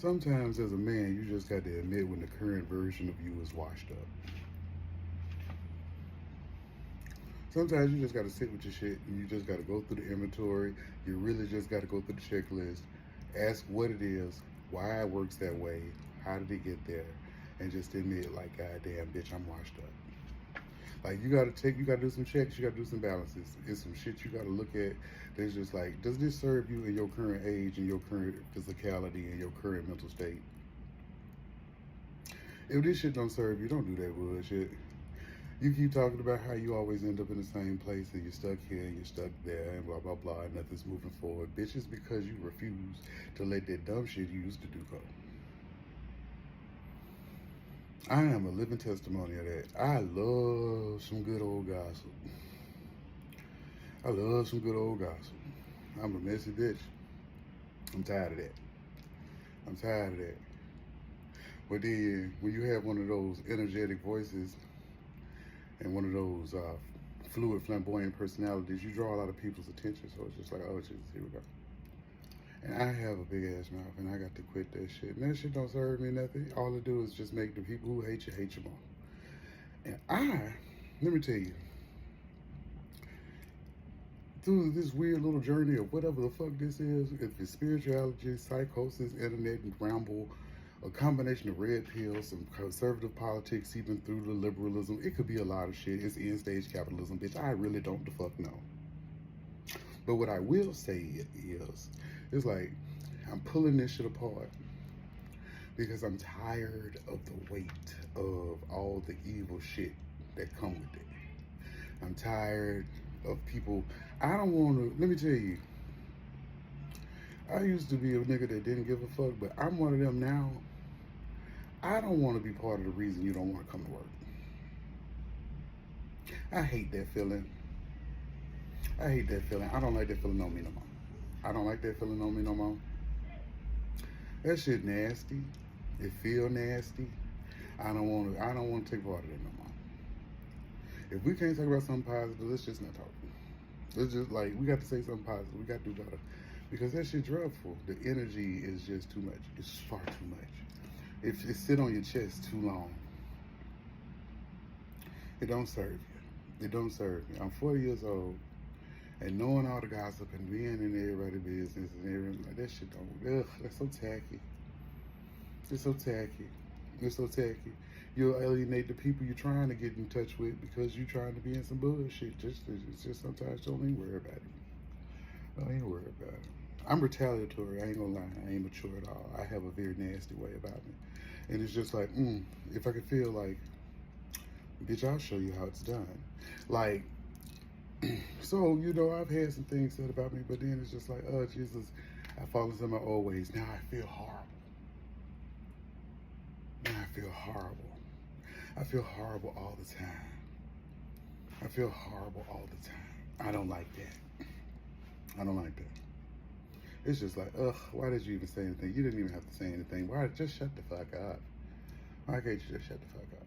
Sometimes as a man, you just got to admit when the current version of you is washed up. Sometimes you just got to sit with your shit and you just got to go through the inventory. You really just got to go through the checklist, ask what it is, why it works that way, how did it get there, and just admit, like, goddamn, bitch, I'm washed up. Like, you got to do some checks, you got to do some balances. It's some shit you got to look at. There's just like, does this serve you in your current age, in your current physicality, in your current mental state? If this shit don't serve you, don't do that bullshit. You keep talking about how you always end up in the same place and you're stuck here and you're stuck there and blah blah blah and nothing's moving forward. Bitch, it's because you refuse to let that dumb shit you used to do go. I am a living testimony of that. I love some good old gossip. I love some good old gossip. I'm a messy bitch. I'm tired of that. I'm tired of that. But then when you have one of those energetic voices and one of those fluid, flamboyant personalities, you draw a lot of people's attention. So it's just like, oh, Jesus, here we go. And I have a big ass mouth, and I got to quit that shit. And that shit don't serve me nothing. All it do is just make the people who hate you more. And let me tell you, through this weird little journey of whatever the fuck this is, if it's spirituality, psychosis, internet, and ramble, a combination of red pills, some conservative politics seeping through the liberalism. It could be a lot of shit. It's end stage capitalism, bitch. I really don't the fuck know. But what I will say is, it's like, I'm pulling this shit apart because I'm tired of the weight of all the evil shit that come with it. I'm tired of people. I don't want to, let me tell you, I used to be a nigga that didn't give a fuck, but I'm one of them now. I don't want to be part of the reason you don't want to come to work. I hate that feeling. I hate that feeling. I don't like that feeling on me no more. I don't like that feeling on me no more. That shit nasty. It feel nasty. I don't want to take part of that no more. If we can't talk about something positive, let's just not talk. It's just like, we got to say something positive. We got to do better. Because that shit dreadful. The energy is just too much. It's far too much. If it sit on your chest too long, it don't serve you. It don't serve me. I'm 40 years old, and knowing all the gossip and being in everybody's business and everything, like, that shit don't, that's so tacky. It's so tacky. It's so tacky. You'll alienate the people you're trying to get in touch with because you're trying to be in some bullshit. It's just sometimes don't even worry about it. Don't even worry about it. I'm retaliatory. I ain't gonna lie. I ain't mature at all. I have a very nasty way about me. And it's just like, if I could feel like, bitch, I'll show you how it's done. Like, so, I've had some things said about me, but then it's just like, oh, Jesus, I fall into my old ways. Now I feel horrible. Now I feel horrible. I feel horrible all the time. I feel horrible all the time. I don't like that. I don't like that. It's just like, why did you even say anything? You didn't even have to say anything. Why? Just shut the fuck up. Why can't you just shut the fuck up?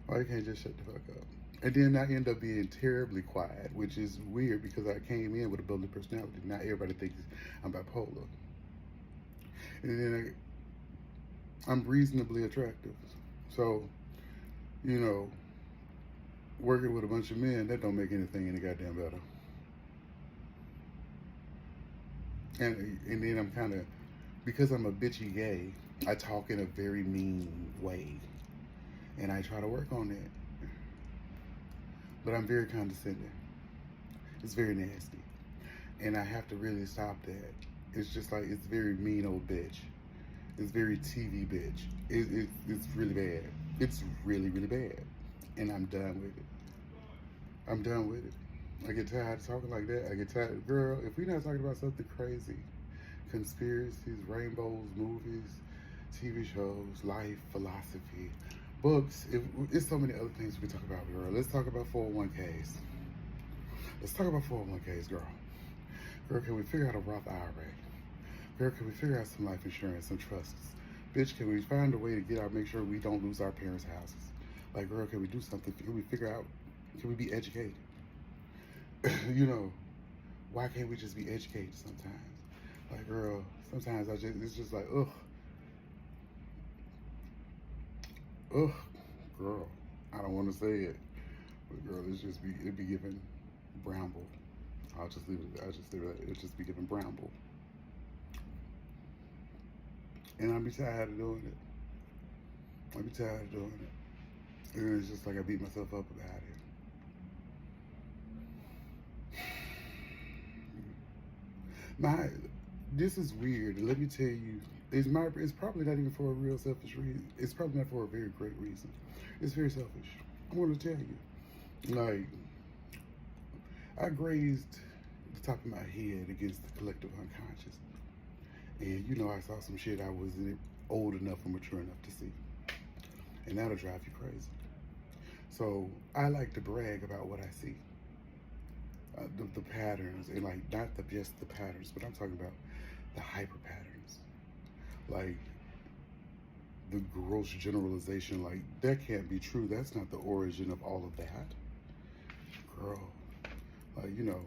Why you can't just shut the fuck up? And then I end up being terribly quiet, which is weird because I came in with a bubbly personality. Now everybody thinks I'm bipolar. And then I'm reasonably attractive. So, working with a bunch of men, that don't make anything any goddamn better. And then I'm kind of, because I'm a bitchy gay, I talk in a very mean way. And I try to work on that. But I'm very condescending. It's very nasty. And I have to really stop that. It's just like, it's very mean old bitch. It's very TV bitch. It's really bad. It's really, really bad. And I'm done with it. I'm done with it. I get tired of talking like that. I get tired. Girl, if we're not talking about something crazy, conspiracies, rainbows, movies, TV shows, life, philosophy, books, it's so many other things we can talk about, girl. Let's talk about 401ks. Let's talk about 401ks, girl. Girl, can we figure out a Roth IRA? Girl, can we figure out some life insurance, some trusts? Bitch, can we find a way to get out, make sure we don't lose our parents' houses? Like, girl, can we do something? Can we figure out, can we be educated? Why can't we just be educated sometimes? Like, girl, Sometimes it's just like, ugh, ugh, girl. I don't want to say it, but girl, it'd be giving bramble. I'll just leave it. I'll just leave it. It'd just be giving bramble, and I'd be tired of doing it. I'd be tired of doing it, and it's just like I beat myself up about it. My, this is weird. Let me tell you, it's probably not even for a real selfish reason. It's probably not for a very great reason. It's very selfish. I want to tell you, like, I grazed the top of my head against the collective unconscious, and you know, I saw some shit I wasn't old enough or mature enough to see, and that'll drive you crazy. So I like to brag about what I see. The patterns, and like not just the patterns, but I'm talking about the hyper patterns, like the gross generalization. Like that can't be true. That's not the origin of all of that, girl. Like you know,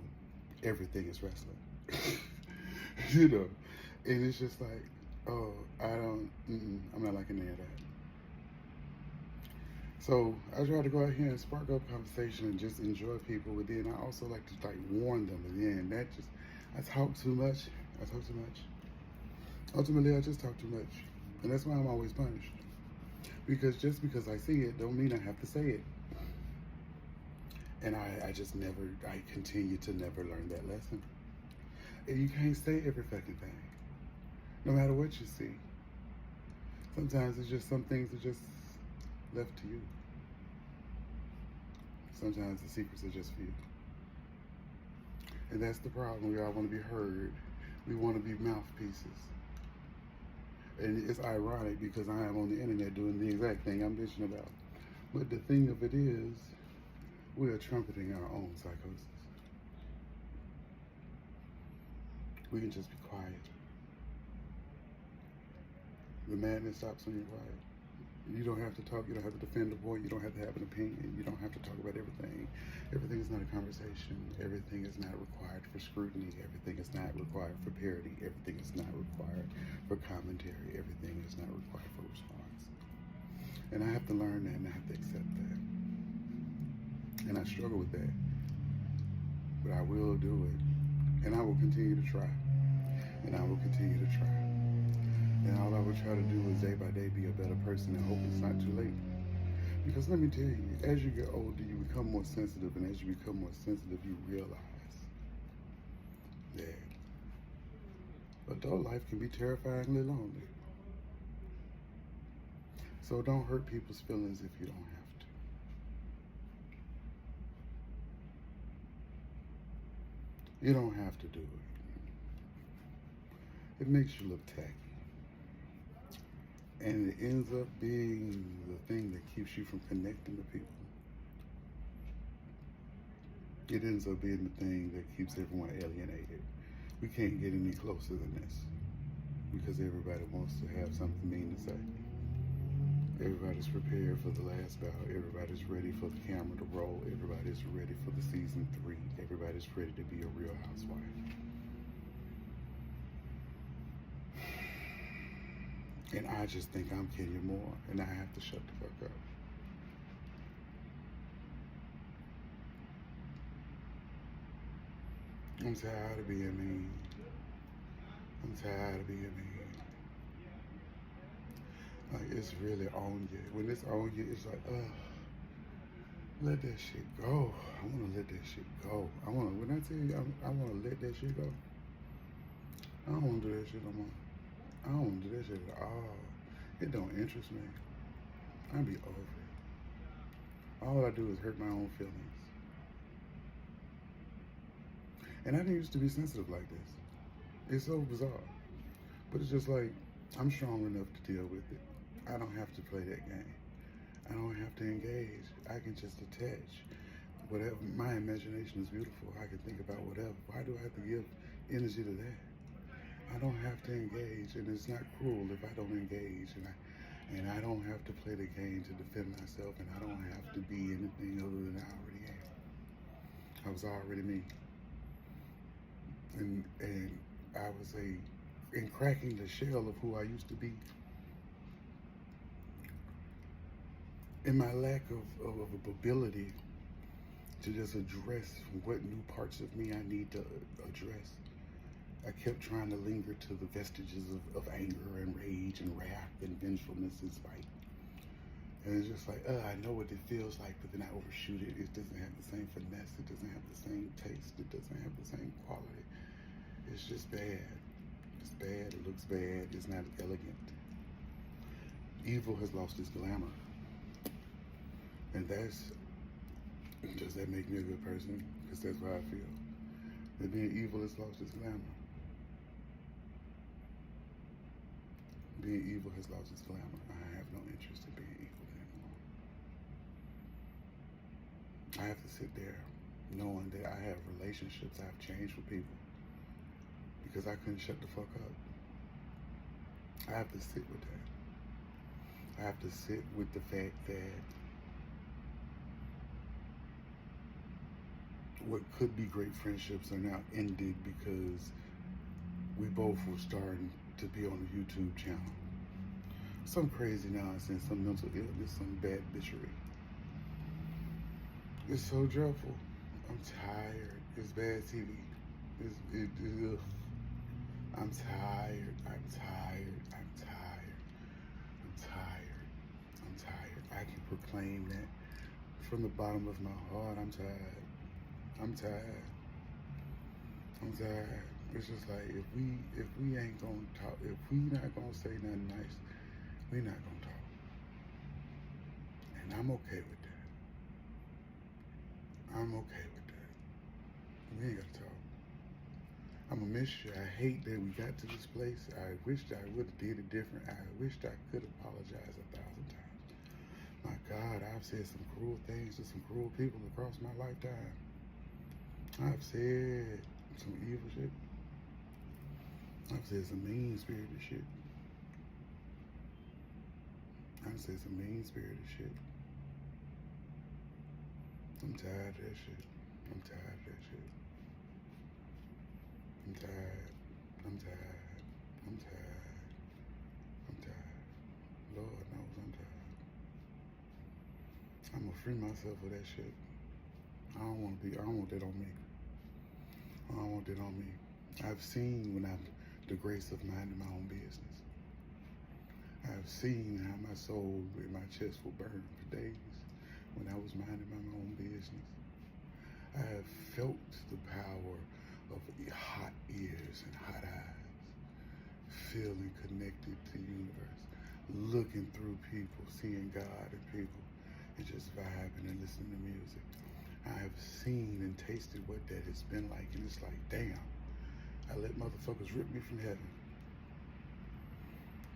everything is wrestling. You know, and it's just like, oh, I don't, I'm not liking any of that. So I try to go out here and spark up conversation and just enjoy people, but then I also like to like warn them, and then that just, I talk too much. I talk too much. Ultimately, I just talk too much, and that's why I'm always punished. Because just because I see it, don't mean I have to say it. And I just never, I continue to never learn that lesson. And you can't say every fucking thing, no matter what you see. Sometimes it's just some things are just left to you. Sometimes the secrets are just for you. And that's the problem. We all want to be heard. We want to be mouthpieces. And it's ironic because I am on the internet doing the exact thing I'm bitching about. But the thing of it is, we are trumpeting our own psychosis. We can just be quiet. The madness stops when you're quiet. You don't have to talk. You don't have to defend the boy. You don't have to have an opinion. You don't have to talk about everything. Everything is not a conversation. Everything is not required for scrutiny. Everything is not required for parody. Everything is not required for commentary. Everything is not required for response. And I have to learn that, and I have to accept that. And I struggle with that. But I will do it. And I will continue to try. And I will continue to try. And all I would try to do is day by day be a better person and hope it's not too late. Because let me tell you, as you get older, you become more sensitive. And as you become more sensitive, you realize that adult life can be terrifyingly lonely. So don't hurt people's feelings if you don't have to. You don't have to do it. It makes you look tacky. And it ends up being the thing that keeps you from connecting to people. It ends up being the thing that keeps everyone alienated. We can't get any closer than this because everybody wants to have something mean to say. Everybody's prepared for the last battle. Everybody's ready for the camera to roll. Everybody's ready for the season 3. Everybody's ready to be a real housewife. And I just think I'm Kenya Moore, and I have to shut the fuck up. I'm tired of being mean. I'm tired of being mean. Like, it's really on you. When it's on you, it's like, let that shit go. I want to let that shit go. When I tell you I want to let that shit go, I don't want to do that shit no more. I don't want to do that shit at all. It don't interest me. I'll be over it. All I do is hurt my own feelings. And I didn't used to be sensitive like this. It's so bizarre. But it's just like, I'm strong enough to deal with it. I don't have to play that game. I don't have to engage. I can just attach. Whatever, my imagination is beautiful. I can think about whatever. Why do I have to give energy to that? I don't have to engage, and it's not cruel if I don't engage, and I don't have to play the game to defend myself, and I don't have to be anything other than I already am. I was already me, and I was and cracking the shell of who I used to be. And my lack of ability to just address what new parts of me I need to address. I kept trying to linger to the vestiges of anger and rage and wrath and vengefulness and spite. And it's just like, I know what it feels like, but then I overshoot it. It doesn't have the same finesse. It doesn't have the same taste. It doesn't have the same quality. It's just bad. It's bad. It looks bad. It's not elegant. Evil has lost its glamour. And does that make me a good person? Because that's how I feel. That being evil has lost its glamour. Being evil has lost its glamour. I have no interest in being evil anymore. I have to sit there knowing that I have relationships I've changed with people because I couldn't shut the fuck up. I have to sit with that. I have to sit with the fact that what could be great friendships are now ended because we both were starting to be on a YouTube channel. Some crazy nonsense, some mental illness, some bad bitchery. It's so dreadful. I'm tired. It's bad TV. Ugh. I'm tired. I'm tired. I'm tired. I'm tired. I'm tired. I can proclaim that from the bottom of my heart. I'm tired. I'm tired. I'm tired. It's just like if we ain't gonna talk, if we not gonna say nothing nice, we not gonna talk. And I'm okay with that. I'm okay with that. We ain't gotta talk. I'm gonna miss you. I hate that we got to this place. I wished I would have did it different. I wished I could apologize 1,000 times. My God, I've said some cruel things to some cruel people across my lifetime. I've said some evil shit. I've said some mean-spirited shit. I've said some mean-spirited shit. I'm tired of that shit. I'm tired of that shit. I'm tired. I'm tired. I'm tired. I'm tired. Lord knows I'm tired. I'm gonna free myself of that shit. I don't want that on me. I don't want that on me. I've seen when I'm the grace of minding my own business. I've seen how my soul and my chest will burn for days when I was minding my own business. I have felt the power of hot ears and hot eyes, feeling connected to the universe, looking through people, seeing God in people, and just vibing and listening to music. I have seen and tasted what that has been like, and it's like, damn, I let motherfuckers rip me from heaven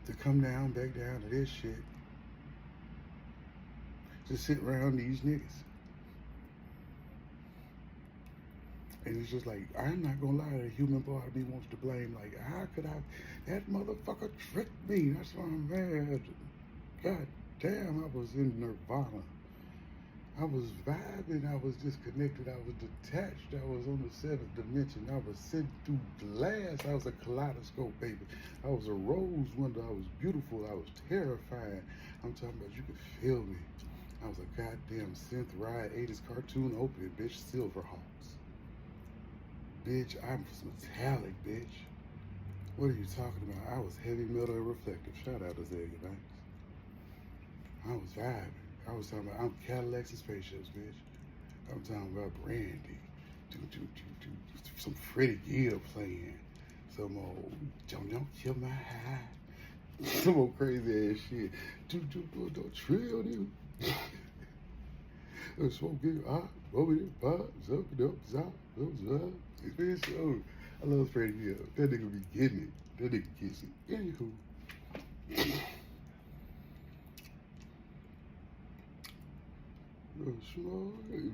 to come down, back down to this shit, to sit around these niggas. And it's just like, I'm not gonna lie, the human part of me wants to blame, like, how could that motherfucker tricked me? That's why I'm mad. God damn, I was in nirvana. I was vibing, I was disconnected, I was detached, I was on the seventh dimension, I was sitting through glass, I was a kaleidoscope, baby. I was a rose window, I was beautiful, I was terrifying. I'm talking about you could feel me. I was a goddamn synth ride 80s cartoon opening, bitch, Silverhawks. Bitch, I was metallic, bitch. What are you talking about? I was heavy metal and reflective. Shout out to Zayga Banks. I was vibing. I was talking about, I'm Cadillacs and spaceships, bitch. I'm talking about Brandy. Some Freddie Gill playing. Some old, don't kill my high. Some old crazy ass shit. Don't trill you. Smoking hot, over there, pop, something up, zop. Bitch, oh, I love Freddie Gill. That nigga be getting it. That nigga gets it. Anywho.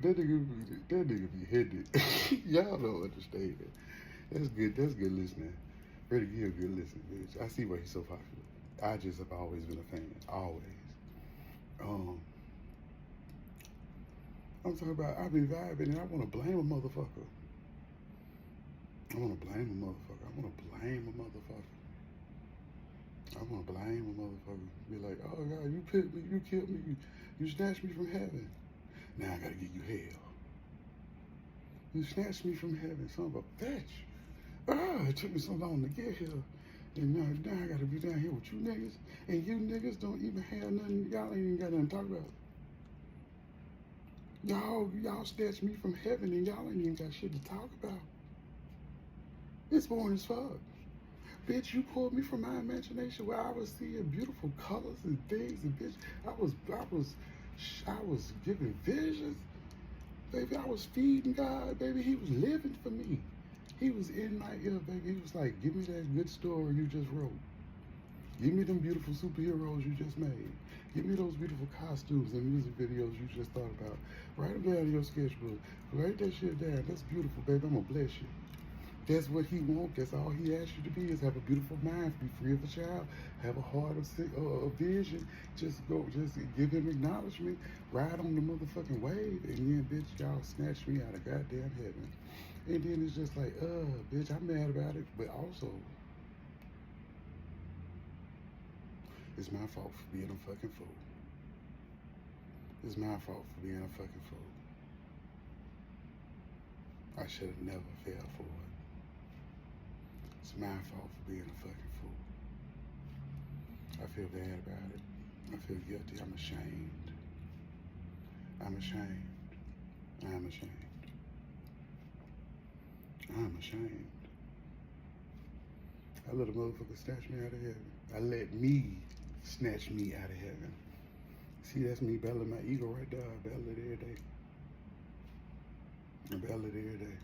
That nigga be hitting it. Y'all don't understand that. That's good listening. Freddie Gill good listening, bitch. I see why he's so popular. I just have always been a fan. Always. I'm talking about I be vibing and I wanna blame a motherfucker. I wanna blame a motherfucker. I want to blame a motherfucker. Be like, oh God, you picked me, you killed me, you snatched me from heaven. Now I gotta give you hell. You snatched me from heaven, son of a bitch. It took me so long to get here. And now I gotta be down here with you niggas. And you niggas don't even have nothing, y'all ain't even got nothing to talk about. Y'all snatched me from heaven and y'all ain't even got shit to talk about. It's boring as fuck. Bitch, you pulled me from my imagination where I was seeing beautiful colors and things, and bitch, I was giving visions. Baby, I was feeding God, baby. He was living for me. He was in my ear, baby. He was like, give me that good story you just wrote. Give me them beautiful superheroes you just made. Give me those beautiful costumes and music videos you just thought about. Write them down in your sketchbook. Write that shit down. That's beautiful, baby. I'm gonna bless you. That's what he wants. That's all he asks you to be, is have a beautiful mind, be free of a child, have a heart of vision. Just give him acknowledgement, ride on the motherfucking wave, and then, bitch, y'all snatch me out of goddamn heaven. And then it's just like, bitch, I'm mad about it, but also, it's my fault for being a fucking fool. It's my fault for being a fucking fool. I should have never fell for it. It's my fault for being a fucking fool. I feel bad about it. I feel guilty. I'm ashamed. I'm ashamed. I'm ashamed. I'm ashamed. I let a motherfucker snatch me out of heaven. I let me snatch me out of heaven. See, that's me battling my ego right there. I battle it every day. I battle it every day.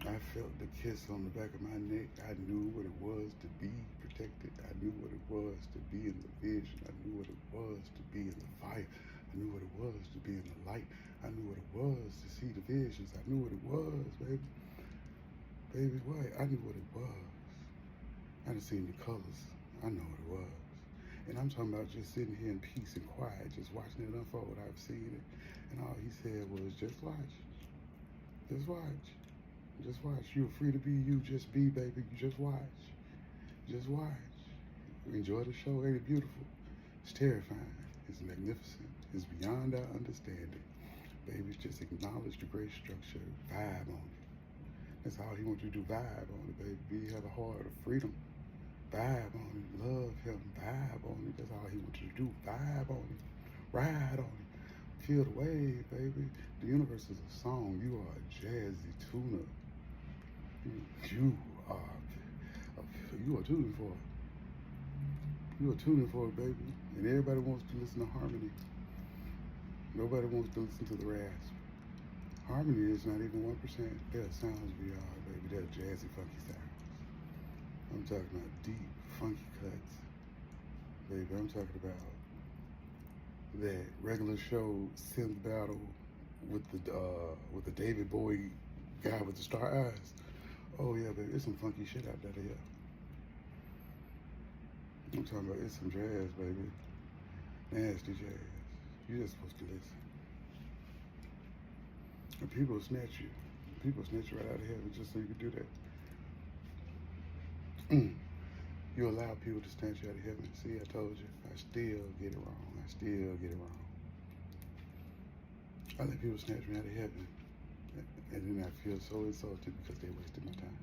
I felt the kiss on the back of my neck. I knew what it was to be protected. I knew what it was to be in the vision. I knew what it was to be in the fire. I knew what it was to be in the light. I knew what it was to see the visions. I knew what it was, baby. Baby, what? I knew what it was. I done seen the colors. I know what it was. And I'm talking about just sitting here in peace and quiet, just watching it unfold. I've seen it. And all he said was, just watch. Just watch. Just watch. You're free to be you. Just be, baby. You just watch. Just watch. Enjoy the show. Ain't it beautiful? It's terrifying. It's magnificent. It's beyond our understanding. Baby, just acknowledge the great structure. Vibe on it. That's all he wants you to do. Vibe on it, baby. Have a heart of freedom. Vibe on it. Love him. Vibe on it. That's all he wants you to do. Vibe on it. Ride on it. Feel the wave, baby. The universe is a song. You are a jazzy tuner. You are tuning for it. You are tuning for it, baby. And everybody wants to listen to harmony. Nobody wants to listen to the rasp. Harmony is not even 1%. There are sounds we are, baby. They're jazzy, funky sounds. I'm talking about deep, funky cuts. Baby, I'm talking about that regular show synth battle with the David Bowie guy with the star eyes. Oh yeah, baby, it's some funky shit out there. Yeah. I'm talking about, it's some jazz, baby. Nasty jazz. You're just supposed to listen. And people snatch you. People snatch you right out of heaven just so you can do that. You allow people to snatch you out of heaven. See, I told you. I still get it wrong. I still get it wrong. I let people snatch me out of heaven. And then I feel so insulted because they wasted my time.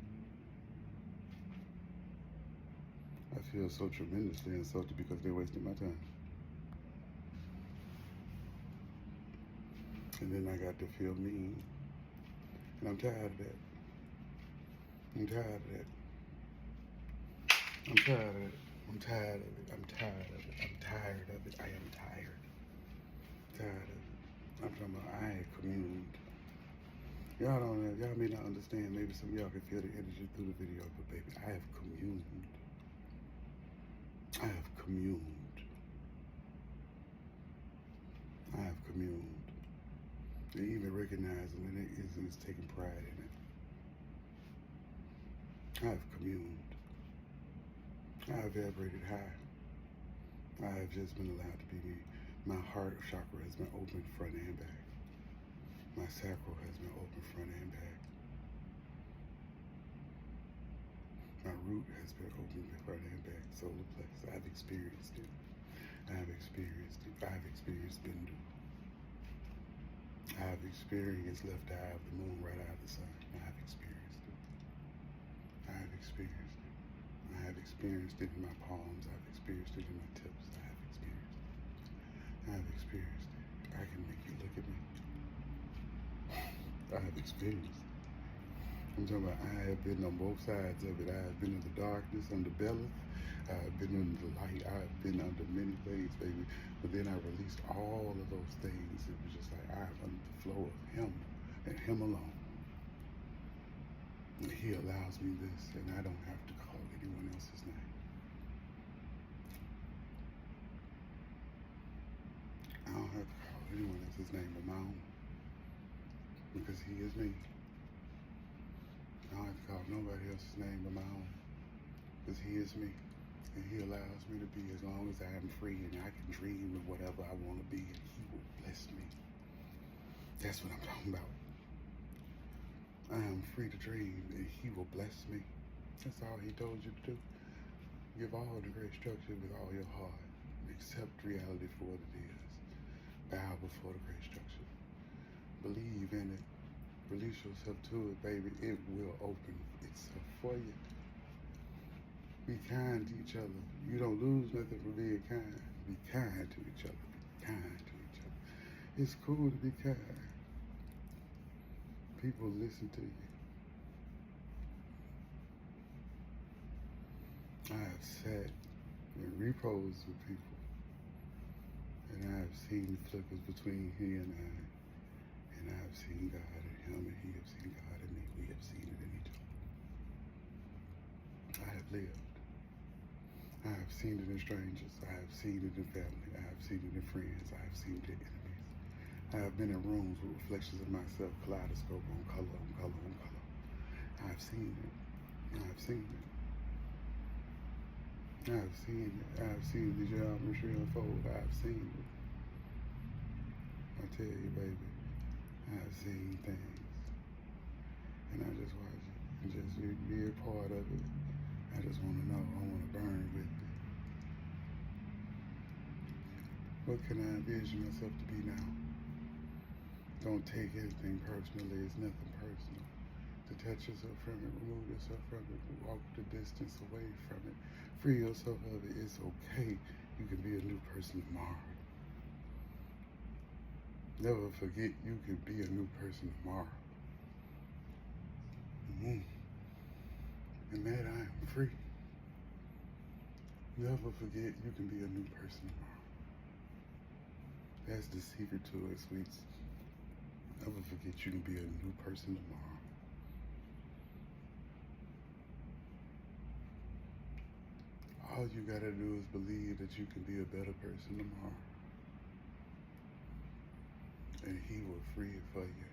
I feel so tremendously insulted because they wasted my time. And then I got to feel mean. And I'm tired of that. I'm tired of that. I'm tired of it. I'm tired of it. I'm tired of it. I'm tired of it. I am tired. Tired of it. I'm talking about I ain't communed. Y'all don't know. Y'all may not understand. Maybe some of y'all can feel the energy through the video, but baby, I have communed. I have communed. I have communed. And even recognizing it is taking pride in it. I have communed. I have vibrated high. I have just been allowed to be me. My heart chakra has been open front and back. My sacral has been open front and back. My root has been opened front and back, solar plex. I've experienced it. I've experienced it. I've experienced Bindu. I've experienced left eye of the moon, right eye of the sun. I've experienced it. I've experienced it. I have experienced it in my palms. I've experienced it in my tips. I have experienced it. I've experienced it. I can make you look at me. I have experienced it. I'm talking about I have been on both sides of it. I have been in the darkness, under Bella. I have been in the light. I have been under many ways, baby. But then I released all of those things. It was just like I'm under the flow of Him and Him alone. And He allows me this, and I don't have to call anyone else's name. I don't have to call anyone else's name but my own. Because He is me. I don't have to call nobody else's name but my own. Because He is me. And He allows me to be as long as I am free and I can dream of whatever I want to be, and He will bless me. That's what I'm talking about. I am free to dream and He will bless me. That's all He told you to do. Give all the great structure with all your heart. Accept reality for what it is. Bow before the great structure. Believe in it. Release yourself to it, baby. It will open itself for you. Be kind to each other. You don't lose nothing for being kind. Be kind to each other. Be kind to each other. It's cool to be kind. People listen to you. I have sat and reposed with people, and I have seen the flickers between He and I have seen God in Him, and He has seen God in me. We have seen it in each other. I have lived. I have seen it in strangers. I have seen it in family. I have seen it in friends. I have seen it in enemies. I have been in rooms with reflections of myself, kaleidoscope on color, on color, on color. I have seen it. I have seen it. I have seen it. I have seen the geometry unfold. I have seen it. I tell you, baby, I have seen things. And I just watch it and just be a part of it. I just want to know. I want to burn with it. What can I envision myself to be now? Don't take anything personally. It's nothing personal. Detach yourself from it. Remove yourself from it. Walk the distance away from it. Free yourself of it. It's okay. You can be a new person tomorrow. Never forget you can be a new person tomorrow. And that I am free. Never forget you can be a new person tomorrow. That's the secret to it, sweets. Never forget you can be a new person tomorrow. All you gotta do is believe that you can be a better person tomorrow. And He will free it for you.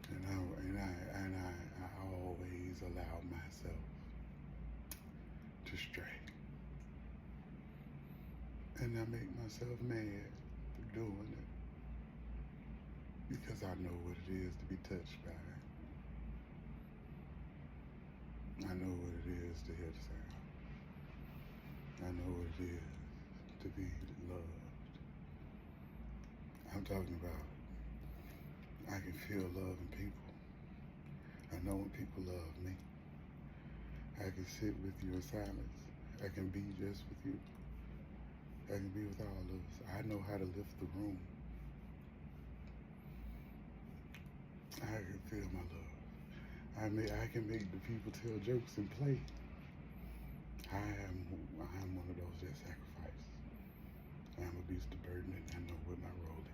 And I always allow myself to stray. And I make myself mad for doing it. Because I know what it is to be touched by it. I know what it is to hear the sound. I know what it is to be loved. I'm talking about I can feel love in people. I know when people love me. I can sit with you in silence. I can be just with you. I can be with all of us. I know how to lift the room. I can feel my love. I can make the people tell jokes and play. I'm one of those that sacrifice. I'm a beast of burden, and I know what my role is.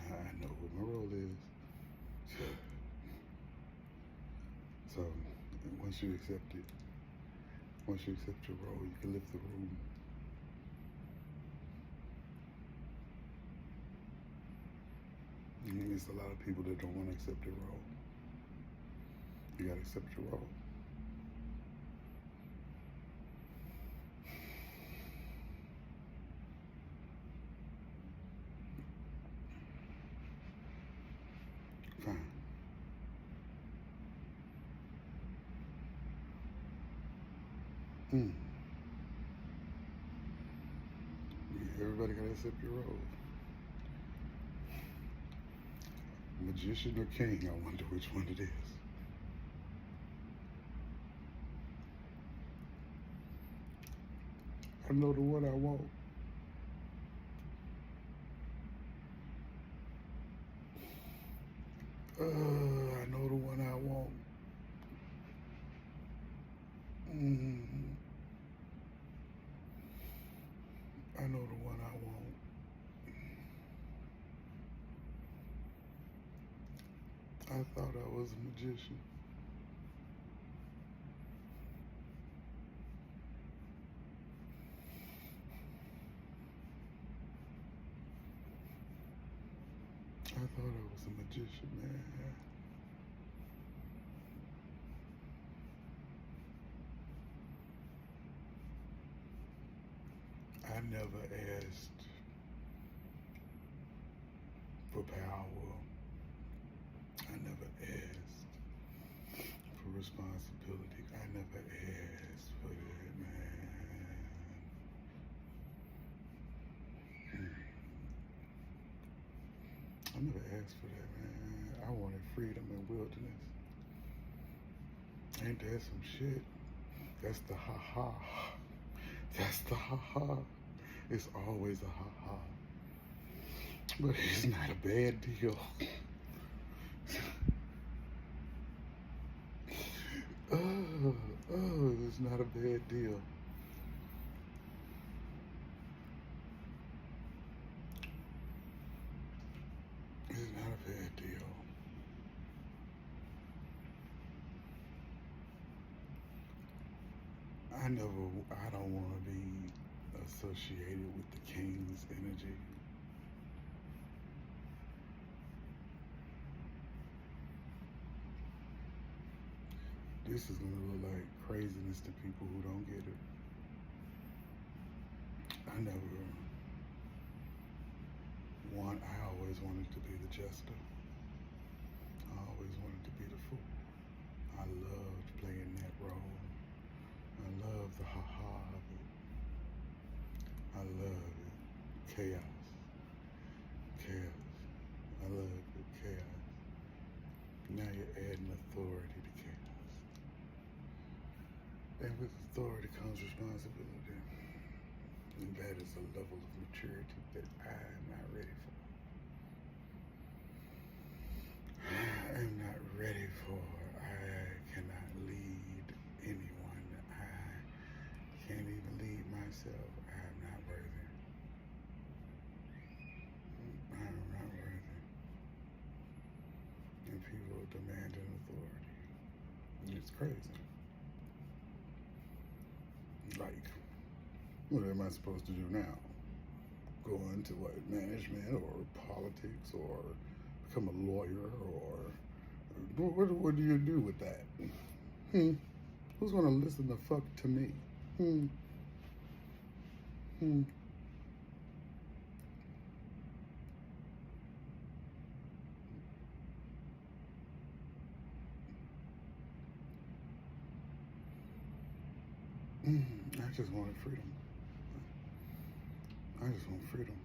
I know what my role is. So once you accept it, once you accept your role, you can lift the room. And there's a lot of people that don't want to accept their role. You gotta accept your role. Fine. Mm. Yeah, everybody gotta accept your role. Magician or king, I wonder which one it is. I know the one I want. I know the one I want. Mm. I know the one I want. I thought I was a magician. I thought I was a magician, man. I never asked for power. I never asked for responsibility. I never asked for that, man. I never asked for that, man. I wanted freedom and wilderness. Ain't that some shit? That's the ha-ha. That's the ha-ha. It's always a ha-ha. But it's not a bad deal. It's not a bad deal. It's not a bad deal. I don't want to be associated with the king's energy. This is gonna look like craziness to people who don't get it. I always wanted to be the jester. I always wanted to be the fool. I loved playing that role. I love the ha-ha of it. I love it. Chaos. Chaos. I love it. Chaos. Now you're adding authority to chaos. And with authority comes responsibility. And that is a level of maturity that I am not ready for. I am not ready for. I cannot lead anyone. I can't even lead myself. I am not worthy. I am not worthy. And people demand an authority. It's crazy. Like, what am I supposed to do now? Go into what, management or politics or become a lawyer or what do you do with that? Who's gonna listen the fuck to me? I just wanted freedom. I just want freedom.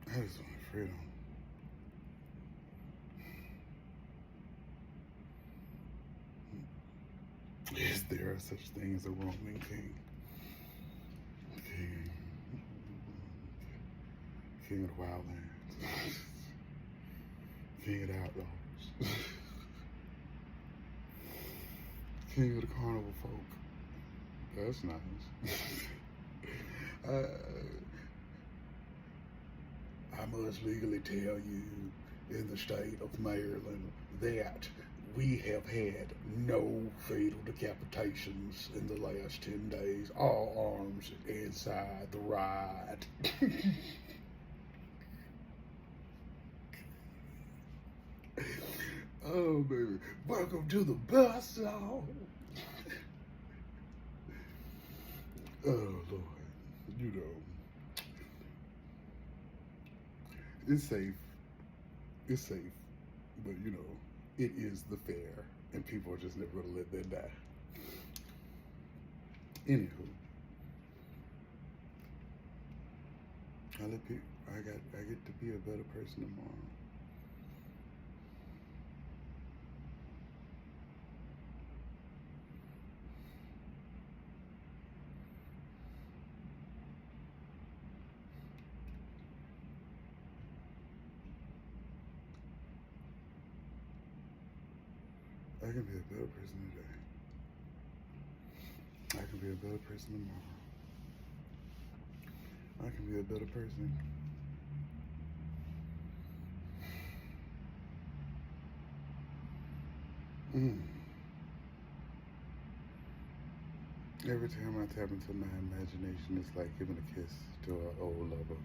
I just want freedom. Is there such thing as a Roman king? King of the wildlands. King of the outlaws. King of the carnival folk. That's nice. I must legally tell you, in the state of Maryland, that we have had no fatal decapitations in the last 10 days. All arms inside the ride. Oh, baby. Welcome to the bus stop. Oh, Lord. You know. It's safe. It's safe. But you know, it is the fair, and people are just never gonna let that die. Anywho, I get to be a better person tomorrow. I can be a better person today. I can be a better person tomorrow. I can be a better person. Mm. Every time I tap into my imagination, it's like giving a kiss to an old lover.